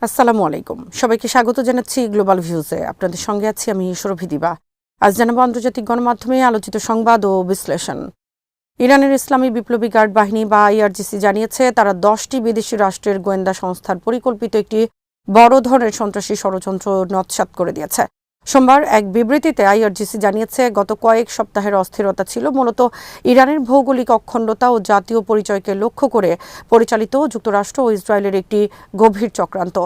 আসসালামু আলাইকুম। সবাইকে স্বাগত জানাচ্ছি গ্লোবাল ভিউজে। আপনাদের সঙ্গে আছি আমি সুরভি দিবা। আজ জানাবো আন্তর্জাতিক গণমাধ্যমে আলোচিত সংবাদ ও বিশ্লেষণ। ইরানের ইসলামী বিপ্লবী গার্ড বাহিনী বা আইআরজিসি জানিয়েছে তারা 10টি বিদেশি রাষ্ট্রের গোয়েন্দা সংস্থার পরিকল্পিত একটি বড় ধরনের সন্ত্রাসী ষড়যন্ত্র নস্যাৎ করে দিয়েছে। সোমবার এক বিবৃতিতে আইআরজিসি জানিয়েছে গত কয়েক সপ্তাহের অস্থিরতা ছিল মূলত ইরানের ভৌগোলিক অখণ্ডতা ও জাতীয় পরিচয়কে লক্ষ্য করে পরিচালিত যুক্তরাষ্ট্র ও ইসরায়েলের একটি গভীর চক্রান্ত।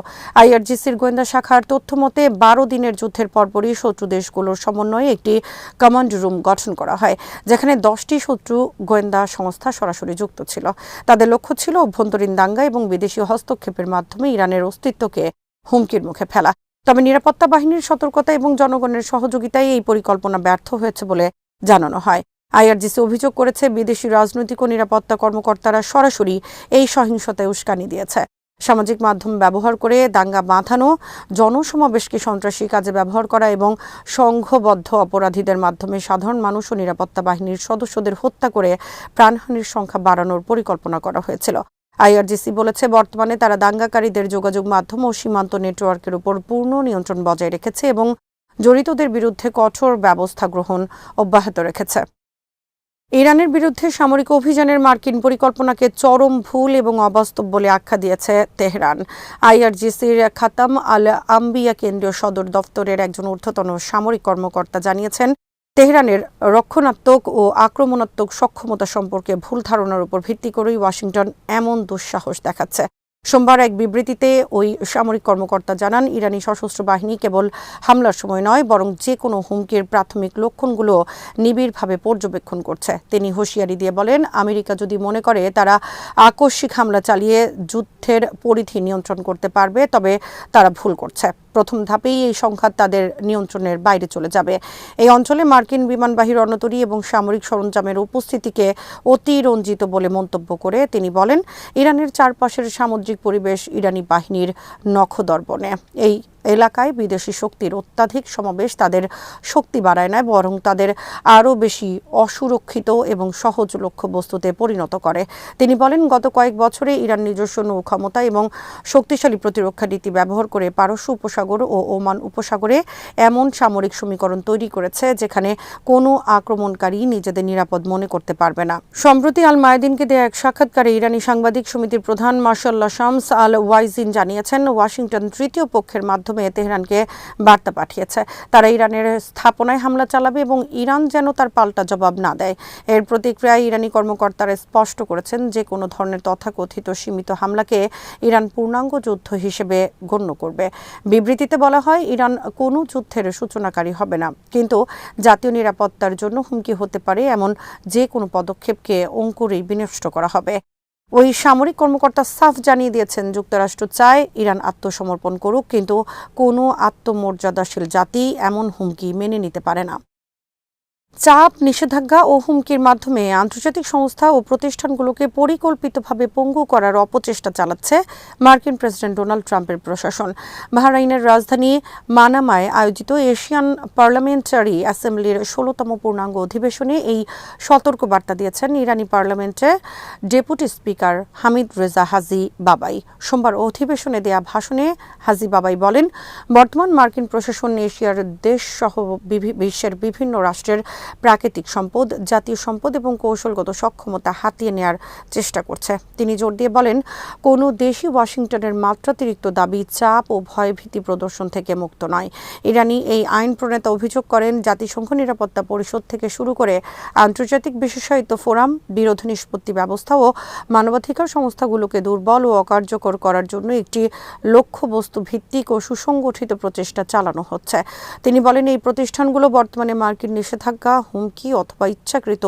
আইআরজিসির গোয়েন্দা শাখার তথ্য মতে 12 দিনের যুদ্ধের পরপরই শত্রু দেশগুলোর সমন্বয়ে একটি কমান্ড রুম গঠন করা হয়, যেখানে 10টি শত্রু গোয়েন্দা সংস্থা সরাসরি যুক্ত ছিল। তাদের লক্ষ্য ছিল অভ্যন্তরীণ দাঙ্গা এবং বিদেশি হস্তক্ষেপের মাধ্যমে ইরানের অস্তিত্বকে হুমকির মুখে ফেলা। তবে নিরাপত্তা বাহিনীর সতর্কতা এবং জনগণের সহযোগিতায় এই পরিকল্পনা ব্যর্থ হয়েছে বলে জানানো হয়। আইআরজিসি অভিযোগ করেছে বিদেশি রাজনৈতিক ও নিরাপত্তা কর্মকর্তারা সরাসরি এই সহিংসতায় উস্কানি দিয়েছে। সামাজিক মাধ্যম ব্যবহার করে দাঙ্গা বাঁধানো, জনসমাবেশকে সন্ত্রাসী কাজে ব্যবহার করা এবং সংঘবদ্ধ অপরাধীদের মাধ্যমে সাধারণ মানুষ ও নিরাপত্তা বাহিনীর সদস্যদের হত্যা করে প্রাণহানির সংখ্যা বাড়ানোর পরিকল্পনা করা হয়েছিল। আইআরজিসি বলেছে বর্তমানে তারা দাঙ্গাকারীদের যোগাযোগ মাধ্যম ও সীমান্ত নেটওয়ার্কের উপর পূর্ণ নিয়ন্ত্রণ বজায় রেখেছে এবং জড়িতদের বিরুদ্ধে কঠোর ব্যবস্থা গ্রহণ অব্যাহত রেখেছে। ইরানের বিরুদ্ধে সামরিক অভিযানের মার্কিন পরিকল্পনাকে চরম ভুল এবং অবাস্তব বলে আখ্যা দিয়েছে তেহরান। আইআরজিসির খাতাম আল আম্বিয়া কেন্দ্রীয় সদর দফতরের একজন ঊর্ধ্বতন সামরিক কর্মকর্তা জানিয়েছেন তেহরানের রক্ষণাত্মক ও আক্রমণাত্মক সক্ষমতা সম্পর্কে ভুল ধারণার উপর ভিত্তি করেই ওয়াশিংটন এমন দুঃসাহস দেখাচ্ছে। সোমবার এক বিবৃতিতে ওই সামরিক কর্মকর্তা জানান ইরানি সশস্ত্র বাহিনী কেবল হামলার সময় নয় বরং যে কোনো হুমকির প্রাথমিক লক্ষণগুলো নিবিড়ভাবে পর্যবেক্ষণ করছে। তিনি হুঁশিয়ারি দিয়ে বলেন, আমেরিকা যদি মনে করে তারা আকস্মিক হামলা চালিয়ে যুদ্ধের পরিধি নিয়ন্ত্রণ করতে পারবে তবে তারা ভুল করছে। প্রথম ধাপেই এই সংঘাত তাদের নিয়ন্ত্রণের বাইরে চলে যাবে। এই অঞ্চলে মার্কিন বিমানবাহী রণতরী এবং সামরিক সরঞ্জামের উপস্থিতিকে অতিরঞ্জিত বলে মন্তব্য করে তিনি বলেন, ইরানের চারপাশের সামুদ্রিক পরিবেশ ইরানি বাহিনীর নখদর্পণে। এই এলাকায় বিদেশি শক্তির অত্যাধিক সমাবেশ তাদের শক্তি বাড়ায় না, বরং তাদের আরও বেশি অসুরক্ষিত এবং সহজ লক্ষ্যবস্তুতে পরিণত করে। তিনি বলেন, গত কয়েক বছরে ইরান নিজস্ব নৌ ক্ষমতা এবং শক্তিশালী প্রতিরক্ষা নীতি ব্যবহার করে পারস্য উপসাগর ও ওমান উপসাগরে এমন সামরিক সমীকরণ তৈরি করেছে যেখানে কোনো আক্রমণকারী নিজেদের নিরাপদ মনে করতে পারবে না। সম্প্রতি আল মায়াদিনকে দেয়া এক সাক্ষাৎকারে ইরানি সাংবাদিক সমিতির প্রধান মার্শাল্লাহ শামস আল ওয়াইজিন জানিয়েছেন ওয়াশিংটন তৃতীয় পক্ষের মাধ্যমে তেহরানকে বার্তা পাঠিয়েছে তারা ইরানের স্থাপনায় হামলা চালাবে এবং ইরান যেন তার পাল্টা জবাব না দেয়। এর প্রতিক্রিয়ায় ইরানি কর্মকর্তারা স্পষ্ট করেছেন যে কোনো ধরনের তথাকথিত সীমিত হামলাকে ইরান পূর্ণাঙ্গ যুদ্ধ হিসেবে গণ্য করবে। বিবৃতিতে বলা হয়, ইরান কোনো যুদ্ধের সূচনাকারী হবে না, কিন্তু জাতীয় নিরাপত্তার জন্য হুমকি হতে পারে এমন যে কোনো পদক্ষেপকে অঙ্কুরেই বিনষ্ট করা হবে। ওই সামরিক কর্মকর্তা সাফ জানিয়ে দিয়েছেন যুক্তরাষ্ট্র চায় ইরান আত্মসমর্পণ করুক, কিন্তু কোনো আত্মমর্যাদাশীল জাতি এমন হুমকি মেনে নিতে পারে না। চাপ, নিষেধাজ্ঞা ও হুমকির মাধ্যমে আন্তর্জাতিক সংস্থা ও প্রতিষ্ঠানগুলোকে পরিকল্পিতভাবে পঙ্গু করার অপচেষ্টা চালাচ্ছে মার্কিন প্রেসিডেন্ট ডোনাল্ড ট্রাম্পের প্রশাসন। বাহরাইনের রাজধানী মানামায় আয়োজিত এশিয়ান পার্লামেন্টারি অ্যাসেম্বলির 16তম পূর্ণাঙ্গ অধিবেশনে এই সতর্কবার্তা দিয়েছেন ইরানি পার্লামেন্টের ডেপুটি স্পিকার হামিদ রেজা হাজি বাবাই। সোমবার অধিবেশনে দেয়া ভাষণে হাজি বাবাই বলেন, বর্তমান মার্কিন প্রশাসন এশিয়ার দেশসহ বিশ্বের বিভিন্ন রাষ্ট্রের প্রাকৃতিক সম্পদ, জাতীয় সম্পদ এবং কৌশলগত সক্ষমতা হাতিয়ে নেয়ার চেষ্টা করছে। তিনি জোর দিয়ে বলেন, কোনো দেশই ওয়াশিংটনের মাত্রাতিরিক্ত দাবি, চাপ ও ভয়ভীতি প্রদর্শন থেকে মুক্ত নয়। ইরানি এই আইন প্রণেতা অভিযোগ করেন, জাতিসংঘ নিরাপত্তা পরিষদ থেকে শুরু করে আন্তর্জাতিক বিশেষায়িত ফোরাম, বিরোধ নিষ্পত্তি ব্যবস্থা ও মানবাধিকার সংস্থাগুলোকে দুর্বল ও অকার্যকর করার জন্য একটি লক্ষ্যবস্তু ভিত্তিক ও সুসংগঠিত প্রচেষ্টা চালানো হচ্ছে। তিনি বলেন, এই প্রতিষ্ঠানগুলো বর্তমানে মার্কিন নিষেধাজ্ঞা, হুমকি অথবা ইচ্ছাকৃত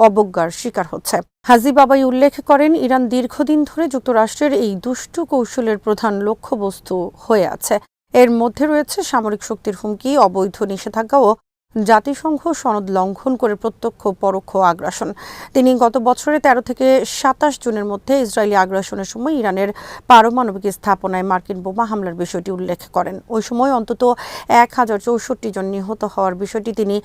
অবজ্ঞার শিকার হচ্ছে। হাজি বাবাই উল্লেখ করেন, ইরান দীর্ঘদিন ধরে যুক্তরাষ্ট্রের এই দুষ্টু কৌশলের প্রধান লক্ষ্যবস্তু হয়ে আছে। এর মধ্যে রয়েছে সামরিক শক্তির হুমকি, অবৈধ নিষেধাজ্ঞা ও জাতিসংঘ সনদ লঙ্ঘন করে প্রত্যক্ষ পরোক্ষ আগ্রাসন। তিনি গত বছরের 13 থেকে 27 জুনের মধ্যে ইসরায়েলি আগ্রাসনের সময় ইরানের পারমাণবিক স্থাপনায় মার্কিন বোমা হামলার বিষয়টি উল্লেখ করেন। ওই সময় অন্তত 1064 জন নিহত হওয়ার বিষয়টি তিনি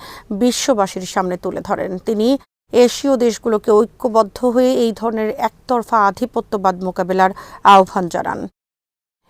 বিশ্ববাসীর সামনে তুলে ধরেন। তিনি এশীয় দেশগুলোকে ঐক্যবদ্ধ হয়ে এই ধরনের একতরফা আধিপত্যবাদ মোকাবেলার আহ্বান জানান।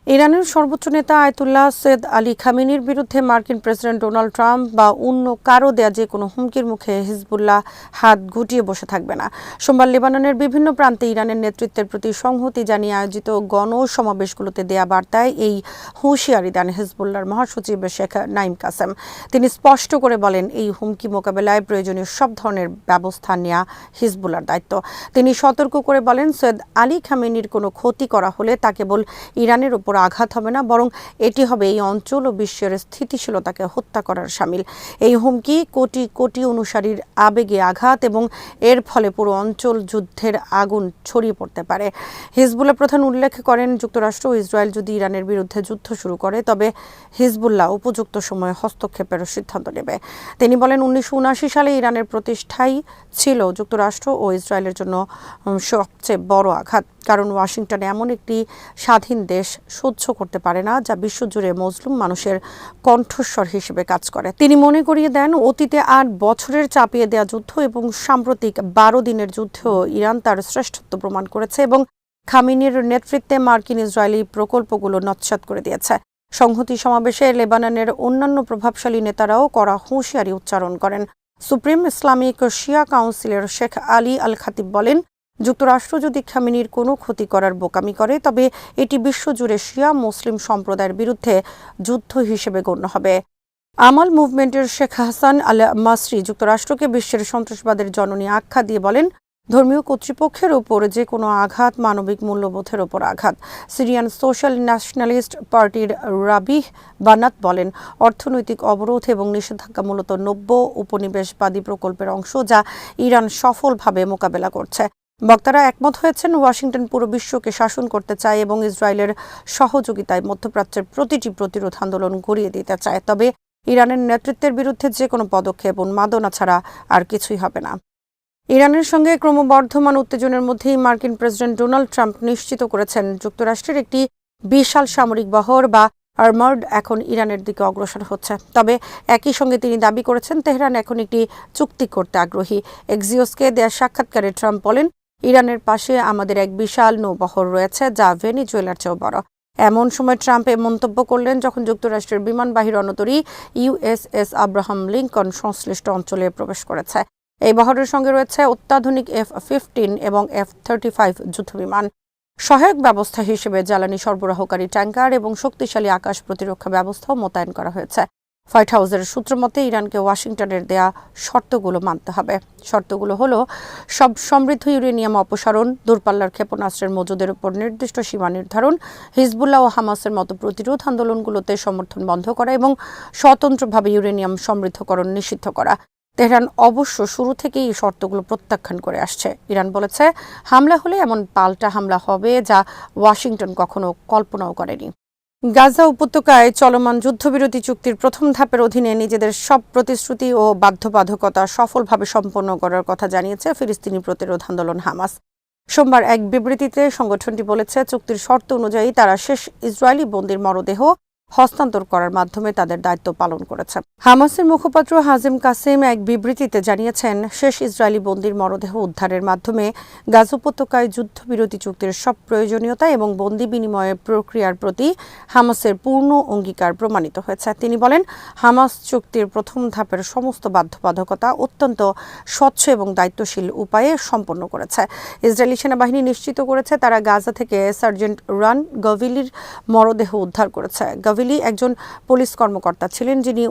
ইরানের সর্বোচ্চ নেতা আয়াতুল্লাহ সৈয়দ আলী খামেনির বিরুদ্ধে মার্কিন প্রেসিডেন্ট ডোনাল্ড ট্রাম্প বা অন্য কারো দেয়া যে কোনো হুমকির মুখে হিজবুল্লাহ হাত গুটিয়ে বসে থাকবে না। সোমবার লেবাননের বিভিন্ন প্রান্তে ইরানের নেতৃত্বের প্রতি সংহতি জানিয়ে আয়োজিত গণসমাবেশগুলোতে দেয়া বার্তায় এই হুঁশিয়ারি দেন হিজবুল্লাহর মহাসচিব শেখ নাঈম কাসেম। তিনি স্পষ্ট করে বলেন, এই হুমকি মোকাবেলায় প্রয়োজনীয় সব ধরনের ব্যবস্থা নেওয়া হিজবুল্লাহর দায়িত্ব। তিনি সতর্ক করে বলেন, সৈয়দ আলী খামেনির কোনো ক্ষতি করা হলে তা কেবল ইরানের উপর আঘাত হবে না, বরং এটি হবে এই অঞ্চল ও বিশ্বের স্থিতিশীলতাকে হত্যা করার শামিল। এই হুমকি কোটি কোটি অনুসারীর আবেগে আঘাত এবং এর ফলে পুরো অঞ্চল যুদ্ধের আগুন ছড়িয়ে পড়তে পারে। হিজবুল্লাহ প্রধান উল্লেখ করেন, যুক্তরাষ্ট্র ও ইসরায়েল যদি ইরানের বিরুদ্ধে যুদ্ধ শুরু করে তবে হিজবুল্লাহ উপযুক্ত সময়ে হস্তক্ষেপের সিদ্ধান্ত নেবে। তিনি বলেন, 1979 সালে ইরানের প্রতিষ্ঠাই ছিল যুক্তরাষ্ট্র ও ইসরায়েলের জন্য সবচেয়ে বড় আঘাত, কারণ ওয়াশিংটন এমন একটি স্বাধীন দেশ সহ্য করতে পারে না যা বিশ্বজুড়ে মজলুম মানুষের কণ্ঠস্বর হিসেবে কাজ করে। তিনি মনে করিয়ে দেন, অতীতে 8 বছরের চাপিয়ে দেওয়া যুদ্ধ এবং সাম্প্রতিক 12 দিনের যুদ্ধেও ইরান তার শ্রেষ্ঠত্ব প্রমাণ করেছে এবং খামেনির নেতৃত্বে মার্কিন ইসরায়েলি প্রকল্পগুলো নস্যাৎ করে দিয়েছে। সংহতি সমাবেশে লেবাননের অন্যান্য প্রভাবশালী নেতারাও কড়া হুঁশিয়ারি উচ্চারণ করেন। সুপ্রিম ইসলামিক শিয়া কাউন্সিলের শেখ আলী আল খাতিব বলেন, যুক্তরাষ্ট্র যদি খামেনির কোনো ক্ষতি করার বোকামি করে তবে এটি বিশ্বজুড়ে শিয়া মুসলিম সম্প্রদায়ের বিরুদ্ধে যুদ্ধ হিসেবে গণ্য হবে। আমাল মুভমেন্টের শেখ হাসান আল মাসরি যুক্তরাষ্ট্রকে বিশ্বের সন্ত্রাসবাদের জননী আখ্যা দিয়ে বলেন, ধর্মীয় কর্তৃপক্ষের ওপর যে কোনো আঘাত মানবিক মূল্যবোধের ওপর আঘাত। সিরিয়ান সোশ্যাল ন্যাশনালিস্ট পার্টির রাবিহ বানাত বলেন, অর্থনৈতিক অবরোধ এবং নিষেধাজ্ঞা মূলত নব্য উপনিবেশবাদী প্রকল্পের অংশ যা ইরান সফলভাবে মোকাবেলা করছে। বক্তারা একমত হয়েছেন, ওয়াশিংটন পুরো বিশ্বকে শাসন করতে চায় এবং ইসরায়েলের সহযোগিতায় মধ্যপ্রাচ্যের প্রতিটি প্রতিরোধ আন্দোলন গড়িয়ে দিতে চায়। তবে ইরানের নেতৃত্বের বিরুদ্ধে যে কোনো পদক্ষেপ উন্মাদনা ছাড়া আর কিছুই হবে না। ইরানের সঙ্গে ক্রমবর্ধমান উত্তেজনার মধ্যেই মার্কিন প্রেসিডেন্ট ডোনাল্ড ট্রাম্প নিশ্চিত করেছেন, যুক্তরাষ্ট্রের একটি বিশাল সামরিক বহর বা আর্মার্ড এখন ইরানের দিকে অগ্রসর হচ্ছে। তবে একই সঙ্গে তিনি দাবি করেছেন, তেহরান এখন একটি চুক্তি করতে আগ্রহী। এক্সিওসকে দেয়া সাক্ষাৎকারে ট্রাম্প বলেন, ইরানের পাশে আমাদের এক বিশাল নৌবহর রয়েছে যা ভেনেজুয়েলার চেয়েও বড়। এমন সময় ট্রাম্প এ মন্তব্য করলেন যখন যুক্তরাষ্ট্রের বিমানবাহী রণতরী ইউএসএস আব্রাহাম লিঙ্কন সংশ্লিষ্ট অঞ্চলে প্রবেশ করেছে। এই বহরের সঙ্গে রয়েছে অত্যাধুনিক F-15 এবং F-35 যুদ্ধবিমান। সহায়ক ব্যবস্থা হিসেবে জ্বালানি সরবরাহকারী ট্যাঙ্কার এবং শক্তিশালী আকাশ প্রতিরক্ষা ব্যবস্থাও মোতায়েন করা হয়েছে। হোয়াইট হাউসের সূত্র মতে ইরানকে ওয়াশিংটনের দেয়া শর্তগুলো মানতে হবে। শর্তগুলো হলো, সব সমৃদ্ধ ইউরেনিয়াম অপসারণ, দূরপাল্লার ক্ষেপণাস্ত্রের মজুদের উপর নির্দিষ্ট সীমা নির্ধারণ, হিজবুল্লাহ ও হামাসের মতো প্রতিরোধ আন্দোলনগুলোতে সমর্থন বন্ধ করা এবং স্বতন্ত্রভাবে ইউরেনিয়াম সমৃদ্ধকরণ নিষিদ্ধ করা। তেহরান অবশ্য শুরু থেকেই এই শর্তগুলো প্রত্যাখ্যান করে আসছে। ইরান বলেছে, হামলা হলে এমন পাল্টা হামলা হবে যা ওয়াশিংটন কখনো কল্পনাও করেনি। গাজা উপত্যকায় চলমান যুদ্ধবিরতি চুক্তির প্রথম ধাপের অধীনে নিজেদের সব প্রতিশ্রুতি ও বাধ্যবাধকতা সফলভাবে সম্পন্ন করার কথা জানিয়েছে ফিলিস্তিনি প্রতিরোধ আন্দোলন হামাস। সোমবার এক বিবৃতিতে সংগঠনটি বলেছে, চুক্তির শর্ত অনুযায়ী তারা শেষ ইসরায়েলি বন্দীর মরদেহ হস্তান্তর করার মাধ্যমে তাদের দায়িত্ব পালন করেছে। হামাসের মুখপাত্র হাজিম কাসেম এক বিবৃতিতে জানিয়েছেন, শেষ ইসরায়েলি বন্দীর মরদেহ উদ্ধারের মাধ্যমে গাজা উপত্যকায় যুদ্ধবিরতি চুক্তির সব প্রয়োজনীয়তা এবং বন্দী বিনিময়ের প্রক্রিয়ার প্রতি হামাসের পূর্ণ অঙ্গীকার প্রমাণিত হয়েছে। তিনি বলেন, হামাস চুক্তির প্রথম ধাপের সমস্ত বাধ্যবাধকতা অত্যন্ত স্বচ্ছ এবং দায়িত্বশীল উপায়ে সম্পন্ন করেছে। ইসরায়েলি সেনাবাহিনী নিশ্চিত করেছে তারা গাজা থেকে সার্জেন্ট রান গভিলির মরদেহ উদ্ধার করেছে। গভিলি একজন পুলিশ কর্মকর্তা ছিলেন যিনি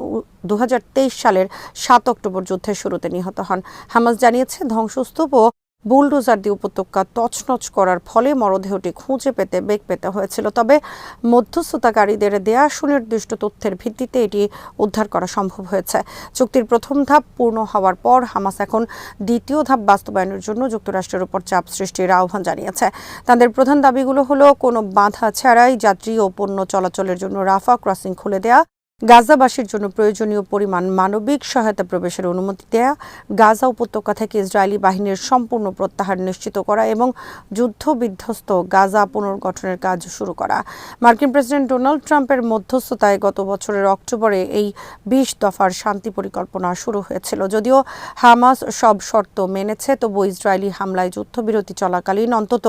2023 সালের 7 অক্টোবর যুদ্ধের শুরুতে নিহত হন। হামাস জানিয়েছে, ধ্বংসস্তূপ ও বুলডোজার দিয়ে উপত্যকা তছনছ করার ফলে মরদেহটি খুঁজে পেতে বেগ পেতে হয়েছিল। তবে মধ্যস্থতাকারীদের দেয়া সুনির্দিষ্ট তথ্যের ভিত্তিতে এটি উদ্ধার করা সম্ভব হয়েছে। চুক্তির প্রথম ধাপ পূর্ণ হওয়ার পর হামাস এখন দ্বিতীয় ধাপ বাস্তবায়নের জন্য যুক্তরাষ্ট্রের উপর চাপ সৃষ্টির আহ্বান জানিয়েছে। তাদের প্রধান দাবিগুলো হলো, কোনো বাধা ছাড়াই যাত্রী ও পণ্য চলাচলের জন্য রাফা ক্রসিং খুলে দেয়া, গাজাবাসীর জন্য প্রয়োজনীয় পরিমাণ মানবিক সহায়তা প্রবেশের অনুমতি দেয়া, গাজা উপত্যকা থেকে ইসরায়েলি বাহিনীর সম্পূর্ণ প্রত্যাহার নিশ্চিত করা এবং যুদ্ধবিধ্বস্ত গাজা পুনর্গঠনের কাজ শুরু করা। মার্কিন প্রেসিডেন্ট ডোনাল্ড ট্রাম্পের মধ্যস্থতায় গত বছরের অক্টোবরে এই ২০ দফার শান্তি পরিকল্পনা শুরু হয়েছিল। যদিও হামাস সব শর্ত মেনেছে, তবু ইসরায়েলি হামলায় যুদ্ধবিরতি চলাকালীন অন্তত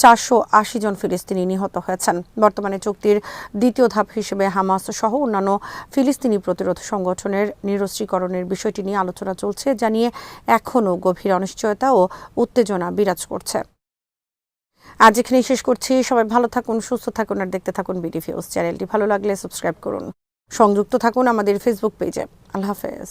৪৮০ জন ফিলিস্তিনি নিহত হয়েছেন। বর্তমানে চুক্তির দ্বিতীয় ধাপ হিসেবে হামাস সহ অন্যান্য ফিলিস্তিনি প্রতিরোধ সংগঠনের নিরস্ত্রীকরণের বিষয়টি নিয়ে আলোচনা চলছে, যা নিয়ে এখনও গভীর অনিশ্চয়তা ও উত্তেজনা বিরাজ করছে। আজ এখানেই শেষ করছি। সবাই ভালো থাকুন, সুস্থ থাকুন আর দেখতে থাকুন বিডি ভিউজ। চ্যানেলটি ভালো লাগলে সাবস্ক্রাইব করুন, সংযুক্ত থাকুন আমাদের ফেসবুক পেজে। আল্লাহ হাফেজ।